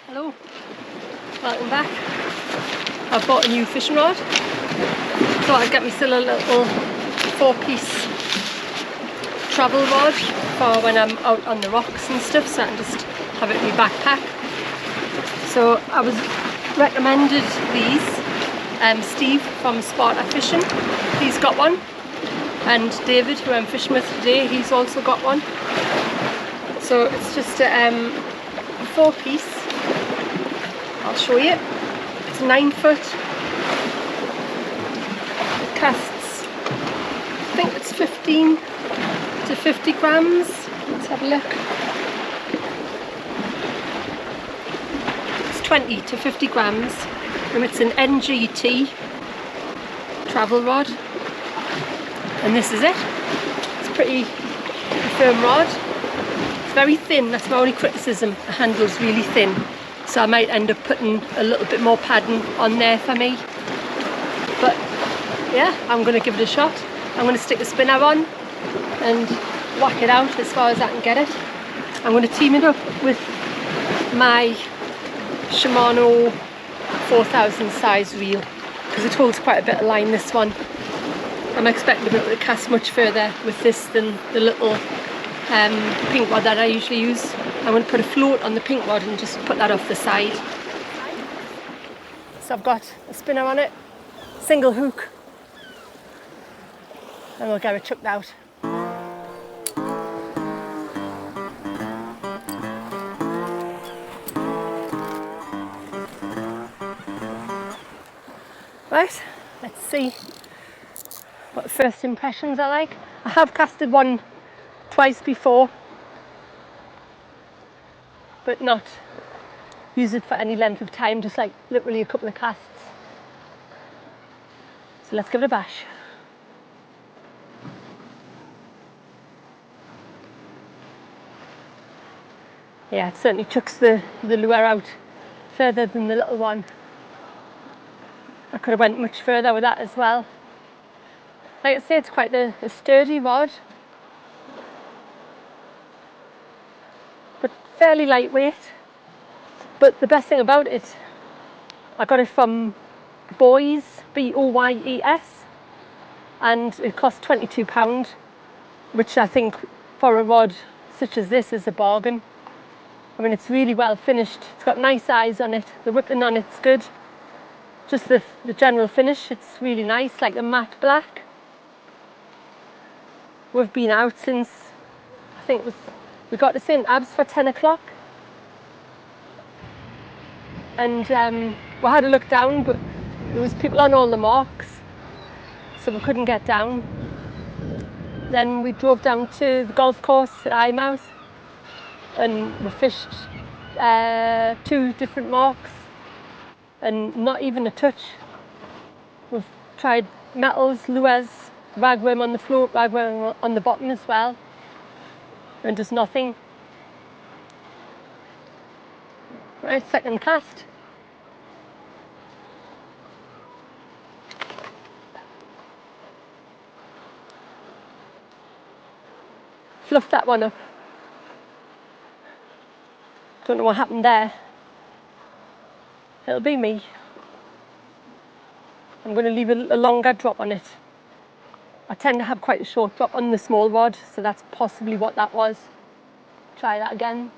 Hello, welcome back. I've bought a new fishing rod. Thought I'd get myself a little 4-piece travel rod for when I'm out on the rocks and stuff, so I can just have it in my backpack. So I was recommended these. Steve from Sparta Fishing, he's got one, and David, who I'm fishing with today, he's also got one. So it's just a 4-piece. I'll show you. It's 9 foot. It casts, I think it's 15 to 50 grams. Let's have a look. It's 20 to 50 grams, and it's an NGT travel rod. And this is it. It's pretty firm rod. It's very thin. That's my only criticism. The handle's really thin. So I might end up putting a little bit more padding on there for me. But yeah, I'm going to give it a shot. I'm going to stick a spinner on and whack it out as far as I can get it. I'm going to team it up with my Shimano 4000 size reel, because it holds quite a bit of line, this one. I'm expecting to be able to cast much further with this than the little pink rod that I usually use. I'm going to put a float on the pink rod and just put that off the side. So I've got a spinner on it, single hook, and we'll get it chucked out. Right, let's see what the first impressions are like. I have casted one twice before, but not use it for any length of time, just like literally a couple of casts. So let's give it a bash. Yeah, it certainly chucks the lure out further than the little one. I could have went much further with that as well. Like I say, it's quite a sturdy rod, but fairly lightweight. But the best thing about it, I got it from Boyes, B-O-Y-E-S, and it cost £22, which I think for a rod such as this is a bargain. I mean, it's really well finished. It's got nice eyes on it. The whipping on it's good. Just the general finish, it's really nice, like the matte black. We've been out since, I think it was, we got to St. Abs for 10 o'clock. And we had a look down, but there was people on all the marks, so we couldn't get down. Then we drove down to the golf course at Eyemouth, and we fished 2 different marks, and not even a touch. We've tried metals, lures, ragworm on the float, ragworm on the bottom as well, and just nothing. Right, second cast. Fluffed that one up. Don't know what happened there. It'll be me. I'm going to leave a longer drop on it. I tend to have quite a short drop on the small rod, so that's possibly what that was. Try that again.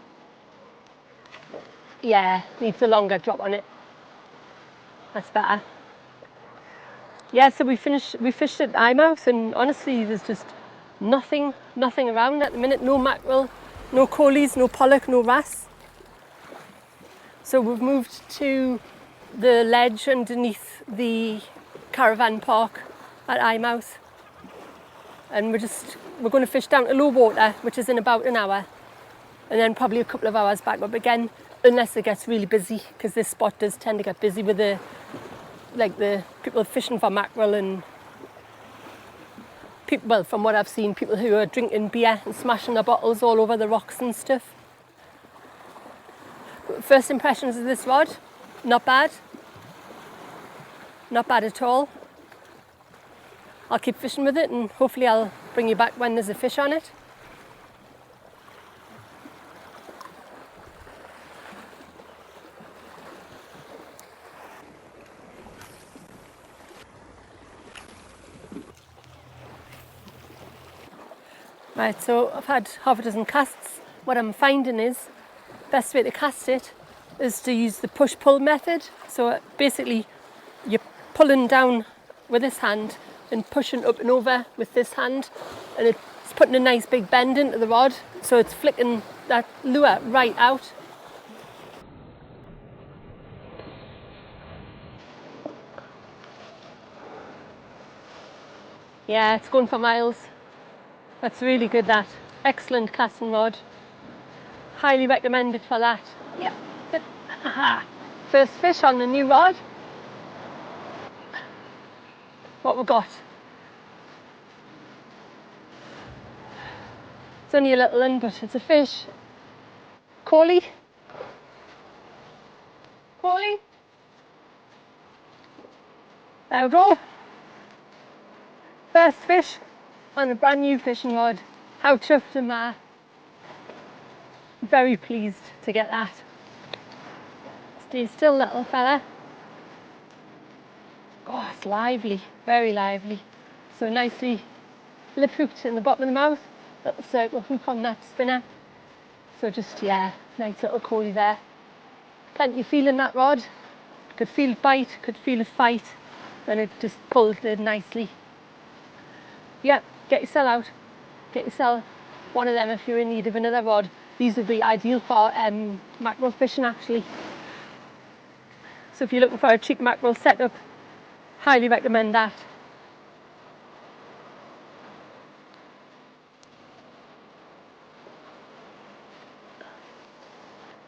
Yeah, needs a longer drop on it. That's better. Yeah, so we fished at Eyemouth, and honestly there's just nothing around at the minute. No mackerel, no coalies, no pollock, no wrasse. So we've moved to the ledge underneath the Caravan park at Eyemouth, and we're going to fish down to low water, which is in about an hour, and then probably a couple of hours back up again, unless it gets really busy, because this spot does tend to get busy with the people fishing for mackerel, and people, well, from what I've seen, people who are drinking beer and smashing their bottles all over the rocks and stuff. First impressions of this rod, not bad. Not bad at all. I'll keep fishing with it, and hopefully I'll bring you back when there's a fish on it. Right, so I've had half a dozen casts. What I'm finding is best way to cast it is to use the push-pull method. So basically you're pulling down with this hand and pushing up and over with this hand, and it's putting a nice big bend into the rod, so it's flicking that lure right out. Yeah, it's going for miles. That's really good, that. Excellent casting rod. Highly recommended for that. Yep. First fish on the new rod. What we got? It's only a little one, but it's a fish. Coley? Coley? There we go. First fish on a brand new fishing rod. How chuffed am I? Very pleased to get that. Stay still, little fella. Oh, it's lively, very lively. So nicely lip hooked in the bottom of the mouth, little circle hook on that spinner. So just, yeah, nice little coley there. Plenty of feel in that rod. Could feel a bite, could feel a fight, and it just pulled it nicely. Yeah, get yourself out. Get yourself one of them if you're in need of another rod. These would be ideal for mackerel fishing, actually. So if you're looking for a cheap mackerel setup, highly recommend that.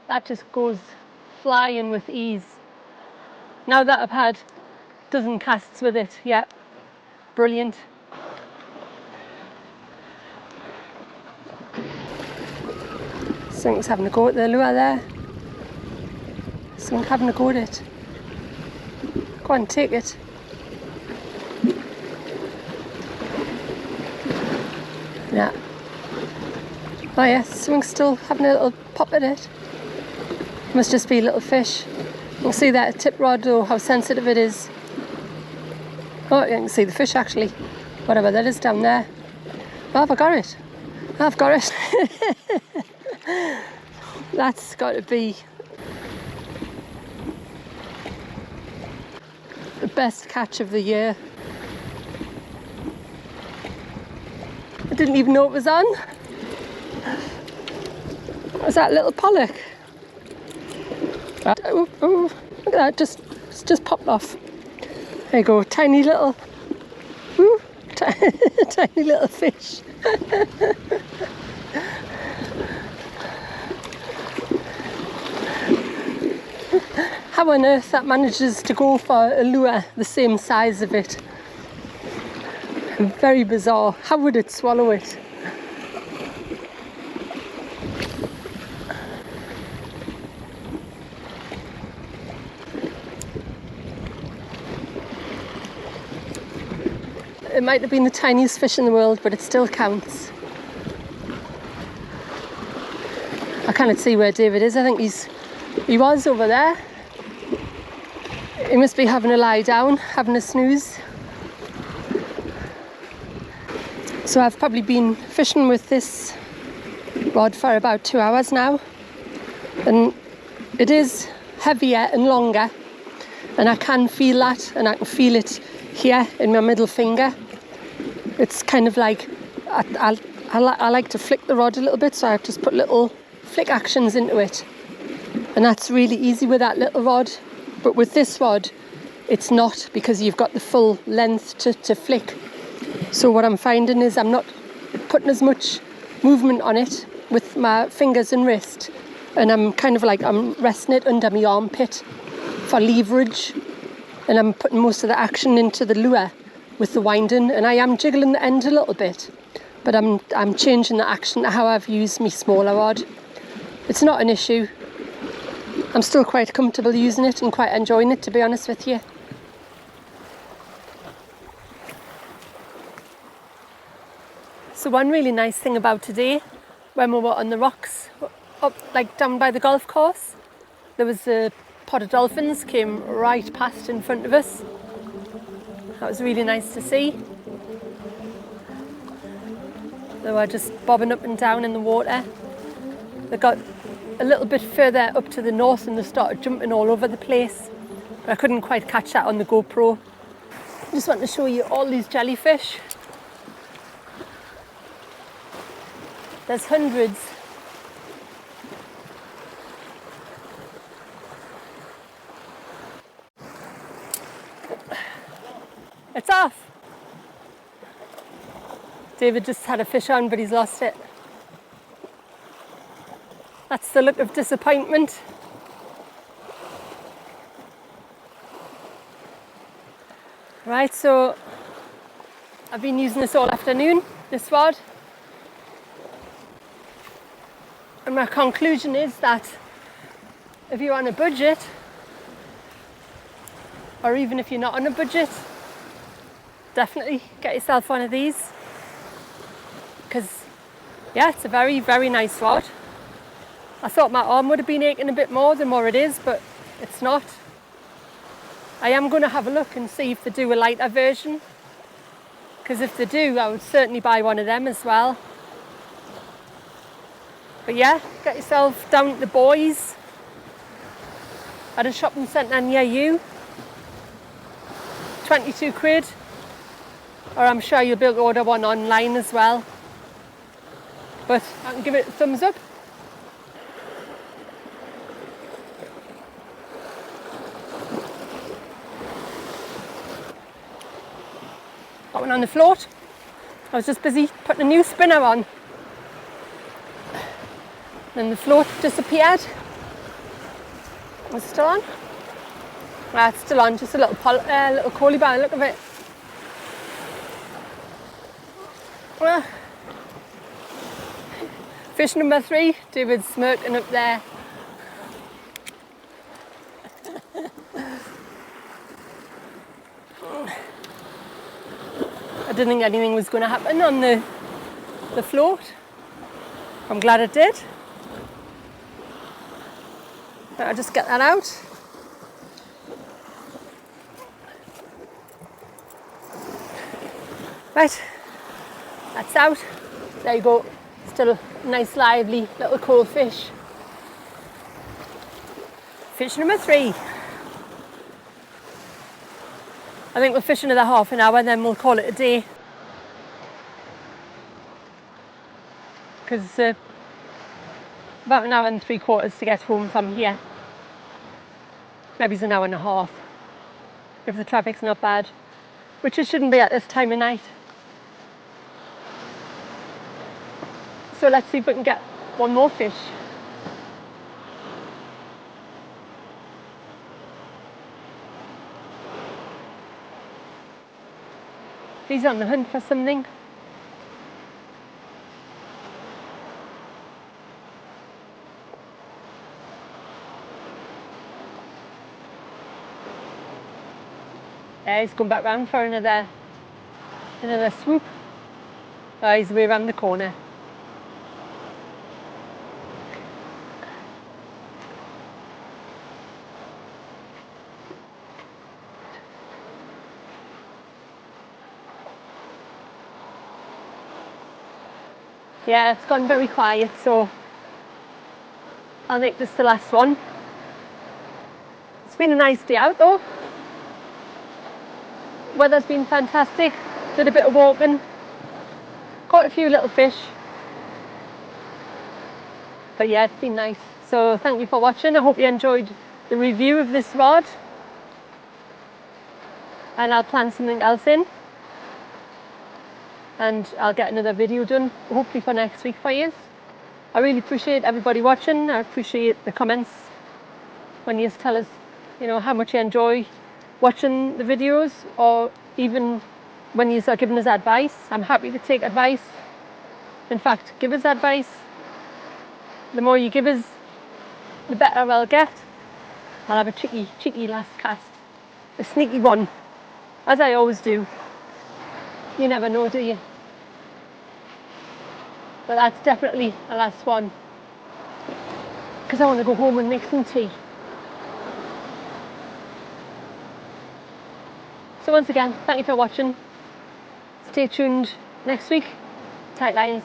That just goes flying with ease. Now that I've had a dozen casts with it, yeah, brilliant. Someone's having a go at the lure there. Someone's having a go at it. Go on, take it. Yeah. Oh yes, someone's still having a little pop at it. Must just be a little fish. You can see that tip rod, or how sensitive it is. Oh, you can see the fish actually. Whatever that is down there. Oh, have I got it? I've got it. That's got to be the best catch of the year. I didn't even know it was on. Was that a little pollock? Oh, oh, look at that, just popped off. There you go, tiny little, ooh, tiny little fish. How on earth that manages to go for a lure the same size of it? Very bizarre. How would it swallow it? It might have been the tiniest fish in the world, but it still counts. I cannot see where David is. I think he was over there. He must be having a lie down, having a snooze. So I've probably been fishing with this rod for about 2 hours now, and it is heavier and longer, and I can feel that, and I can feel it here in my middle finger. It's kind of like I like to flick the rod a little bit, so I just put little flick actions into it, and that's really easy with that little rod. But with this rod, it's not, because you've got the full length to flick. So what I'm finding is I'm not putting as much movement on it with my fingers and wrist, and I'm kind of like I'm resting it under my armpit for leverage, and I'm putting most of the action into the lure with the winding, and I am jiggling the end a little bit, but I'm changing the action to how I've used my smaller rod. It's not an issue. I'm still quite comfortable using it and quite enjoying it, to be honest with you. So one really nice thing about today, when we were on the rocks up like down by the golf course, there was a pod of dolphins came right past in front of us. That was really nice to see. They were just bobbing up and down in the water. They got a little bit further up to the north and they started jumping all over the place. But I couldn't quite catch that on the GoPro. I just want to show you all these jellyfish. There's hundreds. It's off. David just had a fish on, but he's lost it. That's the look of disappointment. Right, so I've been using this all afternoon, this rod. And my conclusion is that if you're on a budget, or even if you're not on a budget, definitely get yourself one of these. Because, yeah, it's a very, very nice rod. I thought my arm would have been aching a bit more than what it is, but it's not. I am going to have a look and see if they do a lighter version. Because if they do, I would certainly buy one of them as well. But yeah, get yourself down at the boys at a shopping centre near you. 22 quid. Or I'm sure you'll be able to order one online as well. But I can give it a thumbs up. Got one on the float. I was just busy putting a new spinner on. Then the float disappeared. It's still on? It's still on, just a little collie bar, look at it. Fish number 3, David's smirking up there. I didn't think anything was going to happen on the float. I'm glad it did. I'll just get that out. Right, that's out. There you go. Still a nice lively little cool fish. Fish number 3. I think we'll fish another half an hour and then we'll call it a day. Because about an hour and 3/4 to get home from here. Maybe it's an hour and a half if the traffic's not bad, which it shouldn't be at this time of night. So let's see if we can get one more fish. He's on the hunt for something. He's going back round for another swoop. He's way around the corner. Yeah, it's gone very quiet, so I'll make this the last one. It's been a nice day out though. Weather's been fantastic. Did a bit of walking. Caught a few little fish. But yeah, it's been nice. So thank you for watching. I hope you enjoyed the review of this rod. And I'll plan something else in. And I'll get another video done, hopefully for next week for you. I really appreciate everybody watching. I appreciate the comments when you tell us, you know, how much you enjoy watching the videos, or even when you start giving us advice. I'm happy to take advice. In fact, give us advice. The more you give us, the better I'll get. I'll have a cheeky last cast. A sneaky one, as I always do. You never know, do you? But that's definitely the last one. Because I want to go home and make some tea. So once again, thank you for watching. Stay tuned next week. Tight lines.